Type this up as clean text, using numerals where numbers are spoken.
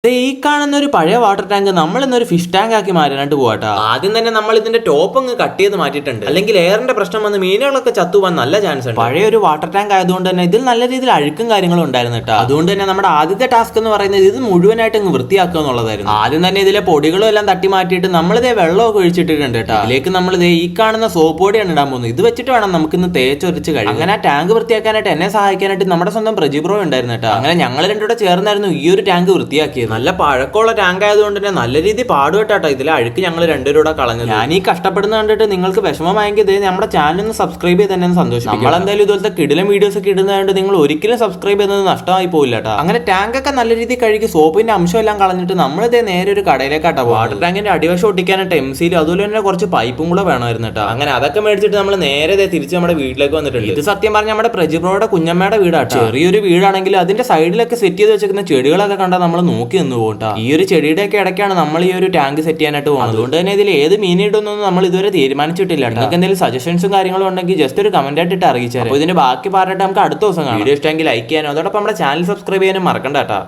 ഈ കാണുന്ന ഒരു പഴയ വാട്ടർ ടാങ്ക് നമ്മൾ ഇന്നൊരു ഫിഷ് ടാങ്ക് ആക്കി മാറ്റാനായിട്ട് പോവാട്ടോ. ആദ്യം തന്നെ നമ്മൾ ഇതിന്റെ ടോപ്പ് അങ്ങ് കട്ട് ചെയ്ത് മാറ്റിയിട്ടുണ്ട്, അല്ലെങ്കിൽ എയറിന്റെ പ്രശ്നം വന്ന് മീനുകളൊക്കെ ചത്തുപോകാൻ നല്ല ചാൻസ് ഉണ്ട്. പഴയ ഒരു വാട്ടർ ടാങ്ക് ആയതുകൊണ്ട് തന്നെ ഇതിൽ നല്ല രീതിയിൽ അഴുക്കും കാര്യങ്ങളും ഉണ്ടായിരുന്നു കേട്ടോ. അതുകൊണ്ട് തന്നെ നമ്മുടെ ആദ്യത്തെ ടാസ്ക് എന്ന് പറയുന്നത് ഇത് മുഴുവനായിട്ട് അങ്ങ് വൃത്തിയാക്കുക എന്നുള്ളതായിരുന്നു. ആദ്യം തന്നെ ഇതിലെ പൊടികളും എല്ലാം തട്ടി മാറ്റിയിട്ട് നമ്മളിതേ വെള്ളമൊക്കെ ഒഴിച്ചിട്ടിട്ടുണ്ട് കേട്ടോ. ഇതിലേക്ക് നമ്മൾ ഈ കാണുന്ന സോപ്പ് പൊടിയാണ് ഇടാൻ പോകുന്നത്. ഇത് വെച്ചിട്ട് വേണം നമുക്ക് ഇന്ന് തേച്ചൊരിച്ച് കഴിയും. അങ്ങനെ ആ ടാങ്ക് വൃത്തിയാക്കാനായിട്ട് എന്നെ സഹായിക്കാനായിട്ട് നമ്മുടെ സ്വന്തം പ്രജിബ്രോ ഉണ്ടായിരുന്നു കേട്ടോ. അങ്ങനെ ഞങ്ങൾ രണ്ടുകൂടെ ചേർന്നായിരുന്നു ഈ ഒരു ടാങ്ക് വൃത്തിയാക്കിയത്. നല്ല പഴക്കമുള്ള ടാങ്ക് ആയതുകൊണ്ട് തന്നെ നല്ല രീതിയിൽ പാടുപെട്ടാട്ടോ ഇതിലെ അഴുക്ക് ഞങ്ങൾ രണ്ടുപേരോടെ കളഞ്ഞത്. ഞാൻ ഈ കഷ്ടപ്പെടുന്ന കണ്ടിട്ട് നിങ്ങൾക്ക് വിഷമമായെങ്കിൽ ഇത് നമ്മുടെ ചാനൽ ഒന്ന് സബ്സ്ക്രൈബ് ചെയ്ത് തന്നെ സന്തോഷിക്കും. നമ്മൾ എന്തായാലും ഇതുപോലത്തെ കിടിലം വീഡിയോസ് ഒക്കെ ഇടുന്നതുകൊണ്ട് നിങ്ങൾ ഒരിക്കലും സബ്സ്ക്രൈബ് ചെയ്യുന്നത് നഷ്ടമായി പോയില്ല കേട്ടോ. അങ്ങനെ ടാങ്ക് ഒക്കെ നല്ല രീതിയിൽ കഴുകി സോപ്പിന്റെ അംശം എല്ലാം കളഞ്ഞിട്ട് നമ്മളിതേ നേരെ ഒരു കടയിലേക്കാട്ടോ. വാട്ടർ ടാങ്കിന്റെ അടിവശം ഒട്ടിക്കാനായിട്ട് എംസിയിലും അതുപോലെ തന്നെ കുറച്ച് പൈപ്പും കൂടെ വേണമായിരുന്നു കേട്ടോ. അങ്ങനെ അതൊക്കെ മേടിച്ചിട്ട് നമ്മൾ നേരെ തിരിച്ച് നമ്മുടെ വീട്ടിലേക്ക് വന്നിട്ടുണ്ട്. ഇത് സത്യം പറഞ്ഞാൽ നമ്മുടെ പ്രജിബ്രോയുടെ കുഞ്ഞമ്മയുടെ വീടാട്ടോ. ചെറിയൊരു വീടാണെങ്കിൽ അതിന്റെ സൈഡിലൊക്കെ സെറ്റ് ചെയ്ത് വെച്ചിരിക്കുന്ന ചെടികളൊക്കെ കണ്ടാൽ നമ്മൾ നോക്കി നിന്ന് പോകും. ഈ ഒരു ചെടിയുടെ ഒക്കെ ഇടയ്ക്കാണ് നമ്മൾ ഈ ഒരു ടാങ്ക് സെറ്റ് ചെയ്യാനായിട്ട് പോകുന്നത്. അതുകൊണ്ട് തന്നെ ഇതിൽ ഏത് മീനിടുന്നൊന്നും നമ്മൾ ഇതുവരെ തീരുമാനിച്ചിട്ടില്ല. നിങ്ങൾക്ക് എന്തെങ്കിലും സജഷൻസും കാര്യങ്ങളും ഉണ്ടെങ്കിൽ ജസ്റ്റ് ഒരു കമന്റ് ആയിട്ട് അറിയിച്ചാൽ ഇതിന്റെ ബാക്കി പറഞ്ഞിട്ട് നമുക്ക് അടുത്ത ദിവസം കാണാം. വീഡിയോ ഇഷ്ടമെങ്കിൽ ലൈക്ക് ചെയ്യാനും അതോടൊപ്പം നമ്മുടെ ചാനൽ സബ്സ്ക്രൈബ് ചെയ്യാനും മറക്കണ്ട കേട്ടോ.